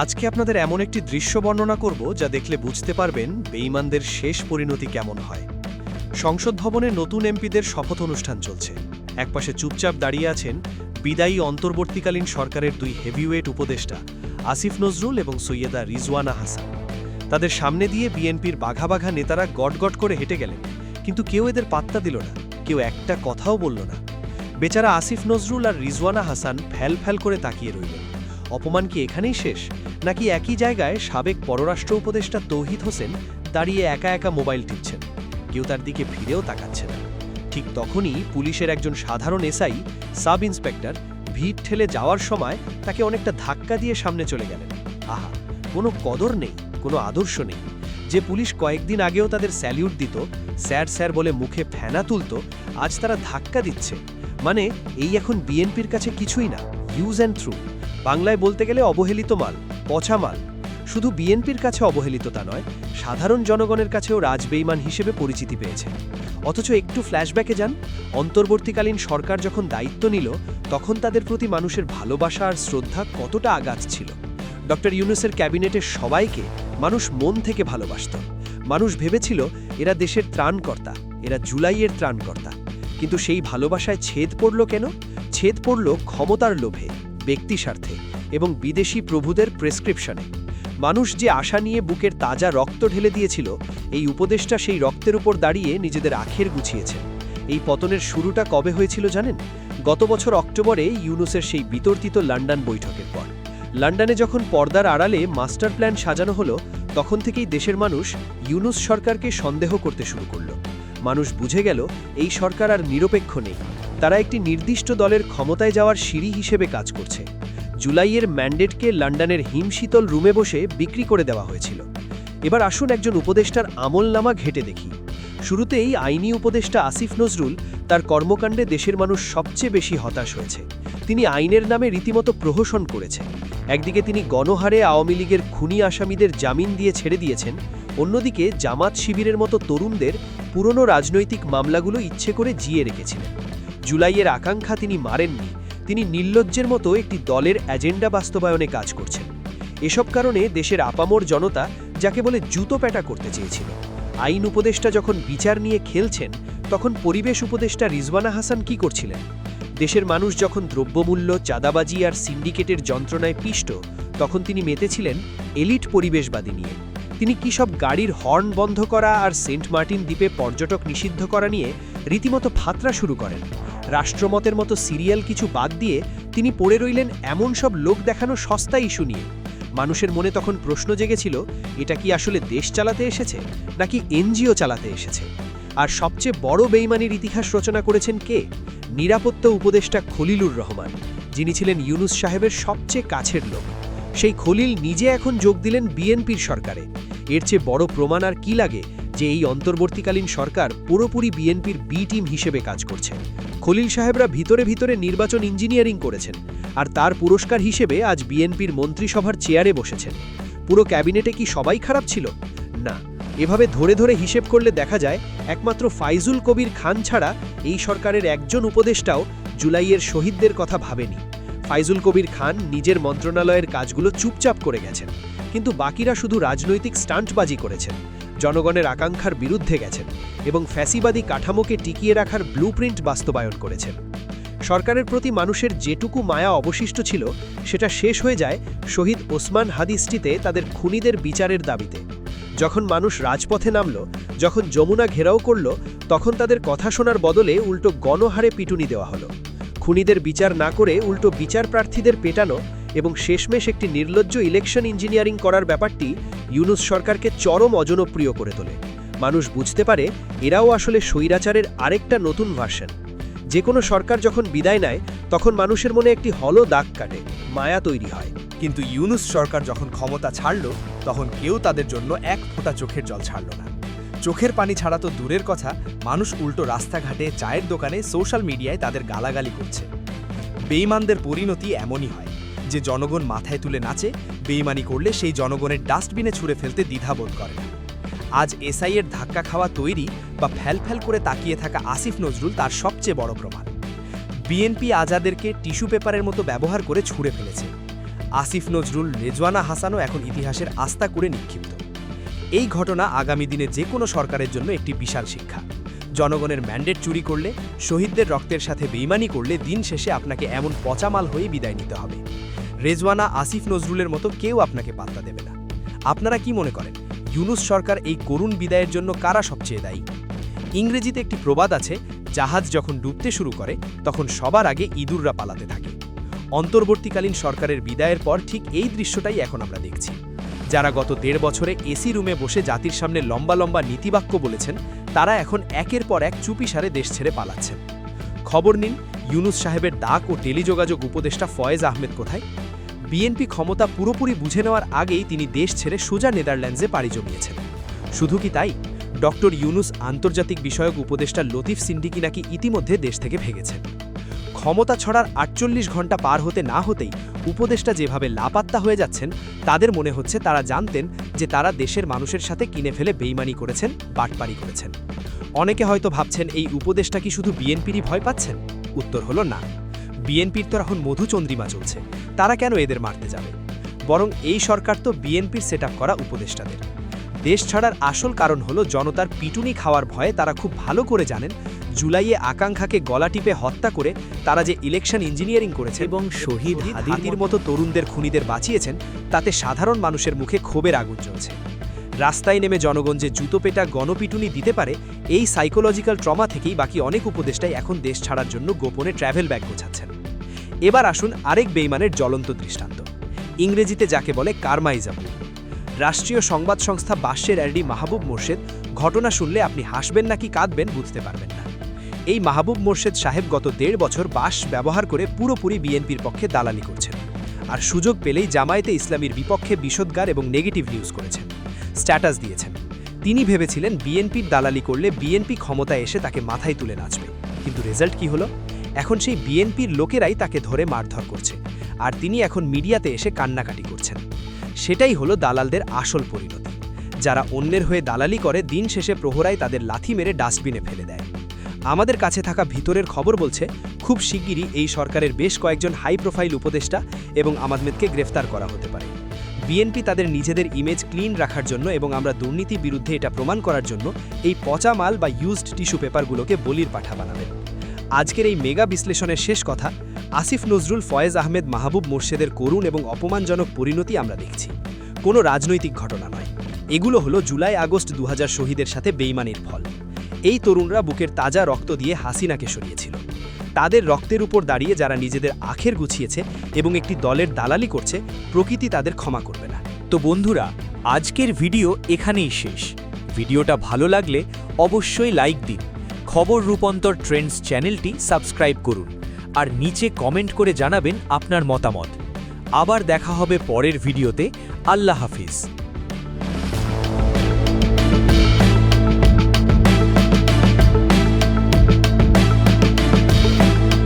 আজকে আপনাদের এমন একটি দৃশ্য বর্ণনা করব যা দেখলে বুঝতে পারবেন বেঈমানদের শেষ পরিণতি কেমন হয়। সংসদ ভবনে নতুন এমপিদের শপথ অনুষ্ঠান চলছে। একপাশে চুপচাপ দাঁড়িয়ে আছেন বিদায়ী অন্তর্বর্তীকালীন সরকারের দুই হেভিওয়েট উপদেষ্টা আসিফ নজরুল এবং সৈয়দা রিজওয়ানা হাসান। তাদের সামনে দিয়ে বিএনপির বাঘা বাঘা নেতারা গটগট করে হেঁটে গেলেন, কিন্তু কেউ এদের পাত্তা দিল না, কেউ একটা কথাও বলল না। বেচারা আসিফ নজরুল আর রিজওয়ানা হাসান ফ্যাল ফ্যাল করে তাকিয়ে রইলেন। অপমান কি এখানেই শেষ, নাকি একই জায়গায় সাবেক পররাষ্ট্র উপদেষ্টা তৌহিদ হোসেন দাঁড়িয়ে একা একা মোবাইল টিপছেন? কেউ তার দিকে ফিরেও তাকাচ্ছে না। ঠিক তখনই পুলিশের একজন সাধারণ এসআই সাব ইন্সপেক্টর ভিড় ঠেলে যাওয়ার সময় তাকে অনেকটা ধাক্কা দিয়ে সামনে চলে গেলেন। আহা, কোনো কদর নেই, কোনো আদর্শ নেই। যে পুলিশ কয়েকদিন আগেও তাদের স্যালিউট দিত, স্যার স্যার বলে মুখে ফেনা তুলত, আজ তারা ধাক্কা দিচ্ছে। মানে এই এখন বিএনপির কাছে কিছুই না, ইউজ অ্যান্ড থ্রু। বাংলায় বলতে গেলে অবহেলিত মাল, পচা মাল। শুধু বিএনপির কাছে অবহেলিত তা নয়, সাধারণ জনগণের কাছেও রাজবেঈমান হিসেবে পরিচিতি পেয়েছে। অথচ একটু ফ্ল্যাশব্যাকে যান, অন্তর্বর্তীকালীন সরকার যখন দায়িত্ব নিল তখন তাদের প্রতি মানুষের ভালোবাসা আর শ্রদ্ধা কতটা আগাছ ছিল। ডক্টর ইউনূসের ক্যাবিনেটের সবাইকে মানুষ মন থেকে ভালোবাসত। মানুষ ভেবেছিল এরা দেশের ত্রাণকর্তা, এরা জুলাইয়ের ত্রাণকর্তা। কিন্তু সেই ভালোবাসায় ছেদ পড়ল কেন? ছেদ পড়ল ক্ষমতার লোভে, ব্যক্তি স্বার্থে এবং বিদেশি প্রভুদের প্রেসক্রিপশনে। মানুষ যে আশা নিয়ে বুকের তাজা রক্ত ঢেলে দিয়েছিল, এই উপদেশটা সেই রক্তের উপর দাঁড়িয়ে নিজেদের আখের গুছিয়েছেন। এই পতনের শুরুটা কবে হয়েছিল জানেন? গত বছর অক্টোবরে ইউনূসের সেই বিতর্কিত লন্ডন বৈঠকের পর। লন্ডনে যখন পর্দার আড়ালে মাস্টার প্ল্যান সাজানো হলো, তখন থেকেই দেশের মানুষ ইউনূস সরকারকে সন্দেহ করতে শুরু করল। মানুষ বুঝে গেল এই সরকার আর নিরপেক্ষ নেই, তারা একটি নির্দিষ্ট দলের ক্ষমতায় যাওয়ার সিঁড়ি হিসেবে কাজ করছে। জুলাইয়ের ম্যান্ডেটকে লন্ডনের হিমশীতল রুমে বসে বিক্রি করে দেওয়া হয়েছিল। এবার আসুন একজন উপদেষ্টার আমলনামা ঘেঁটে দেখি। শুরুতেই আইনি উপদেষ্টা আসিফ নজরুল, তার কর্মকাণ্ডে দেশের মানুষ সবচেয়ে বেশি হতাশ হয়েছে। তিনি আইনের নামে রীতিমতো প্রহসন করেছেন। একদিকে তিনি গণহারে আওয়ামী লীগের খুনি আসামিদের জামিন দিয়ে ছেড়ে দিয়েছেন, অন্যদিকে জামাত শিবিরের মতো তরুণদের পুরনো রাজনৈতিক মামলাগুলো ইচ্ছে করে জিয়ে রেখেছিলেন। জুলাইয়ের আকাঙ্ক্ষা তিনি মারেননি, তিনি নির্লজ্জের মতো একটি দলের এজেন্ডা বাস্তবায়নে কাজ করছেন। এসব কারণে দেশের আপামর জনতা যাকে বলে জুতো প্যাটা করতে চেয়েছিল। আইন উপদেষ্টা যখন বিচার নিয়ে খেলছেন, তখন পরিবেশ উপদেষ্টা রিজওয়ানা হাসান কি করছিলেন? দেশের মানুষ যখন দ্রব্যমূল্য, চাঁদাবাজি আর সিন্ডিকেটের যন্ত্রণায় পিষ্ট, তখন তিনি মেতেছিলেন এলিট পরিবেশবাদী নিয়ে। তিনি কি সব গাড়ির হর্ন বন্ধ করা আর সেন্ট মার্টিন দ্বীপে পর্যটক নিষিদ্ধ করা নিয়ে রীতিমতো ফাতরা শুরু করেন। রাষ্ট্রমতের মতো সিরিয়াল কিছু বাদ দিয়ে তিনি পড়ে রইলেন এমন সব লোক দেখানো সস্তা ইস্যু নিয়ে। মানুষের মনে তখন প্রশ্ন জেগেছিল, এটা কি আসলে দেশ চালাতে এসেছে, নাকি এনজিও চালাতে এসেছে? আর সবচেয়ে বড় বেইমানির ইতিহাস রচনা করেছেন কে? নিরাপত্তা উপদেষ্টা খলিলুর রহমান, যিনি ছিলেন ইউনূস সাহেবের সবচেয়ে কাছের লোক। সেই খলিল নিজে এখন যোগ দিলেন বিএনপির সরকারে। এর চেয়ে বড় প্রমাণ আর কি লাগে যে এই অন্তর্বর্তীকালীন সরকার পুরোপুরি বিএনপির বি টিম হিসেবে কাজ করছে। খলিল সাহেবরা ভিতরে ভিতরে নির্বাচন ইঞ্জিনিয়ারিং করেছেন, আর তার পুরস্কার হিসেবে আজ বিএনপির মন্ত্রিসভার চেয়ারে বসেছেন। পুরো ক্যাবিনেটে কি সবাই খারাপ ছিল? না। এভাবে ধরে ধরে হিসেব করলে দেখা যায় একমাত্র ফাইজুল কবির খান ছাড়া এই সরকারের একজন উপদেষ্টাও জুলাইয়ের শহীদদের কথা ভাবেনি। ফাইজুল কবির খান নিজের মন্ত্রণালয়ের কাজগুলো চুপচাপ করে গেছেন, কিন্তু বাকিরা শুধু রাজনৈতিক স্টান্টবাজি করেছেন, জনগণের আকাঙ্ক্ষার বিরুদ্ধে গেছেন এবং ফ্যাসিবাদী কাঠামোকে টিকিয়ে রাখার ব্লুপ্রিন্ট বাস্তবায়ন করেছেন। সরকারের প্রতি মানুষের যেটুকু মায়া অবশিষ্ট ছিল, সেটা শেষ হয়ে যায় শহীদ ওসমান হাদিসটিতে তাদের খুনিদের বিচারের দাবিতে। যখন মানুষ রাজপথে নামল, যখন যমুনা ঘেরাও করল, তখন তাদের কথা শোনার বদলে উল্টো গণহারে পিটুনি দেওয়া হলো। খুনিদের বিচার না করে উল্টো বিচার প্রার্থীদের পেটানো এবং শেষমেশ একটি নির্লজ্জ ইলেকশন ইঞ্জিনিয়ারিং করার ব্যাপারটি ইউনূস সরকারকে চরম অজনপ্রিয় করে তোলে। মানুষ বুঝতে পারে এরাও আসলে স্বৈরাচারের আরেকটা নতুন ভার্সন। যে কোনো সরকার যখন বিদায় নেয়, তখন মানুষের মনে একটি হলো দাগ কাটে, মায়া তৈরি হয়। কিন্তু ইউনূস সরকার যখন ক্ষমতা ছাড়ল, তখন কেউ তাদের জন্য এক ফোঁটা চোখের জল ছাড়ল না। চোখের পানি ছাড়া তো দূরের কথা, মানুষ উল্টো রাস্তাঘাটে, চায়ের দোকানে, সোশ্যাল মিডিয়ায় তাদের গালাগালি করছে। বেঈমানদের পরিণতি এমনই হয় যে জনগণ মাথায় তুলে নাচে, বেঈমানি করলে সেই জনগণের ডাস্টবিনে ছুঁড়ে ফেলতে দ্বিধাবোধ করে না। আজ এসআইয়ের ধাক্কা খাওয়া তৈরি বা ফ্যাল করে তাকিয়ে থাকা আসিফ নজরুল তার সবচেয়ে বড় প্রমাণ। বিএনপি আজাদেরকে টিস্যু পেপারের মতো ব্যবহার করে ছুঁড়ে ফেলেছে। আসিফ নজরুল, রেজওয়ানা হাসানও এখন ইতিহাসের আস্থা করে নিক্ষিপ্ত। এই ঘটনা আগামী দিনে যে কোনো সরকারের জন্য একটি বিশাল শিক্ষা। জনগণের ম্যান্ডেট চুরি করলে, শহীদদের রক্তের সাথে বেইমানি করলে দিন শেষে আপনাকে এমন পচামাল হয়ে বিদায় নিতে হবে। রেজওয়ানা, আসিফ নজরুলের মতো কেউ আপনাকে পাত্তা দেবে না। আপনারা কি মনে করেন, ইউনূস সরকার এই করুণ বিদায়ের জন্য কারা সবচেয়ে দায়ী? ইংরেজিতে একটি প্রবাদ আছে, জাহাজ যখন ডুবতে শুরু করে তখন সবার আগে ইঁদুররা পালাতে থাকে। অন্তর্বর্তীকালীন সরকারের বিদায়ের পর ঠিক এই দৃশ্যটাই এখন আমরা দেখছি। যারা গত 1.5 বছরে এসি রুমে বসে জাতির সামনে লম্বা লম্বা নীতিবাক্য বলেছেন, তারা এখন একের পর এক চুপিসারে দেশ ছেড়ে পালাচ্ছেন। খবর নিন, ইউনূস সাহেবের ডাক ও টেলিযোগাযোগ উপদেষ্টা ফয়েজ আহমেদ কোথায়? বিএনপি ক্ষমতা পুরোপুরি বুঝে নেওয়ার আগেই তিনি দেশ ছেড়ে সোজা নেদারল্যান্ডসে পাড়ি জমিয়েছেন। শুধু কি তাই, ডক্টর ইউনূস আন্তর্জাতিক বিষয়ক উপদেষ্টা লতিফ সিন্ডিকি নাকি ইতিমধ্যে দেশ থেকে ভেগেছেন। ক্ষমতা ছড়ার 48 ঘন্টা পার হতে না হতেই উপদেষ্টা যেভাবে লাপাত্তা হয়ে যাচ্ছেন, তাদের মনে হচ্ছে তারা জানতেন যে তারা দেশের মানুষের সাথে কিনে ফেলে বেইমানি করেছেন, বাটপারি করেছেন। অনেকে হয়তো ভাবছেন এই উপদেষ্টা কি শুধু বিএনপিরই ভয় পাচ্ছেন? উত্তর হলো না। বিএনপির তো এখন মধুচন্দ্রিমা চলছে, তারা কেন এদের মারতে যাবে? বরং এই সরকার তো বিএনপির সেট করা উপদেষ্টাদের। দেশ ছাড়ার আসল কারণ হলো জনতার পিটুনি খাওয়ার ভয়ে তারা খুব ভালো করে জানেন জুলাইয়ে আকাঙ্ক্ষাকে গলা টিপে হত্যা করে তারা যে ইলেকশন ইঞ্জিনিয়ারিং করেছে এবং শহীদ হাদির মতো তরুণদের খুনিদের বাঁচিয়েছেন, তাতে সাধারণ মানুষের মুখে ক্ষোভের আগুন জ্বলছে। রাস্তায় নেমে জনগণ যে জুতোপেটা গণপিটুনি দিতে পারে, এই সাইকোলজিক্যাল ট্রমা থেকেই বাকি অনেক উপদেষ্টাই এখন দেশ ছাড়ার জন্য গোপনে ট্র্যাভেল ব্যাগ গোছাচ্ছেন। এবার আসুন আরেক বেইমানের জ্বলন্ত দৃষ্টান্ত, ইংরেজিতে যাকে বলে কারমাইজাবু। রাষ্ট্রীয় সংবাদ সংস্থা বাঁশের এডি মাহবুব মোর্শেদ ঘটনা শুনলে আপনি হাসবেন নাকি কাঁদবেন বুঝতে পারবেন না। এই মাহবুব মোর্শেদ সাহেব গত 1.5 বছর বাঁশ ব্যবহার করে পুরোপুরি বিএনপির পক্ষে দালালি করছেন, আর সুযোগ পেলেই জামায়াতে ইসলামীর বিপক্ষে বিষোদ্গার এবং নেগেটিভ নিউজ করেছেন, স্ট্যাটাস দিয়েছেন। তিনি ভেবেছিলেন বিএনপির দালালি করলে বিএনপি ক্ষমতায় এসে তাকে মাথায় তুলে নাচবে, কিন্তু রেজাল্ট কি হলো? এখন সেই বিএনপির লোকেরাই তাকে ধরে মারধর করছে, আর তিনি এখন মিডিয়াতে এসে কান্নাকাটি করছেন। সেটাই হলো দালালদের আসল পরিণতি। যারা অন্যের হয়ে দালালি করে, দিন শেষে প্রহরায় তাদের লাথি মেরে ডাস্টবিনে ফেলে দেয়। আমাদের কাছে থাকা ভিতরের খবর বলছে, খুব শিগগিরই এই সরকারের বেশ কয়েকজন হাই প্রোফাইল উপদেষ্টা এবং আমাদমেদকে গ্রেফতার করা হতে পারে। বিএনপি তাদের নিজেদের ইমেজ ক্লিন রাখার জন্য এবং আমরা দুর্নীতি বিরুদ্ধে এটা প্রমাণ করার জন্য এই পচা মাল বা ইউজড টিস্যু পেপারগুলোকে বলির পাঠা বানাবে। আজকের এই মেগা বিশ্লেষণের শেষ কথা, আসিফ নজরুল, ফয়েজ আহমেদ, মাহবুব মোর্শেদের করুণ এবং অপমানজনক পরিণতি আমরা দেখছি। কোনো রাজনৈতিক ঘটনা নয়, এগুলো হলো জুলাই আগস্ট 2000 শহীদের সাথে বেইমানির ফল। এই তরুণরা বুকের তাজা রক্ত দিয়ে হাসিনাকে সরিয়েছিল। তাদের রক্তের উপর দাঁড়িয়ে যারা নিজেদের আখের গুছিয়েছে এবং একটি দলের দালালি করছে, প্রকৃতি তাদের ক্ষমা করবে না। তো বন্ধুরা, আজকের ভিডিও এখানেই শেষ। ভিডিওটা ভালো লাগলে অবশ্যই লাইক দিন, খবর রূপান্তর ট্রেন্ডস চ্যানেলটি সাবস্ক্রাইব করুন, আর নিচে কমেন্ট করে জানাবেন আপনার মতামত। আবার দেখা হবে পরের ভিডিওতে। আল্লাহ হাফিজ।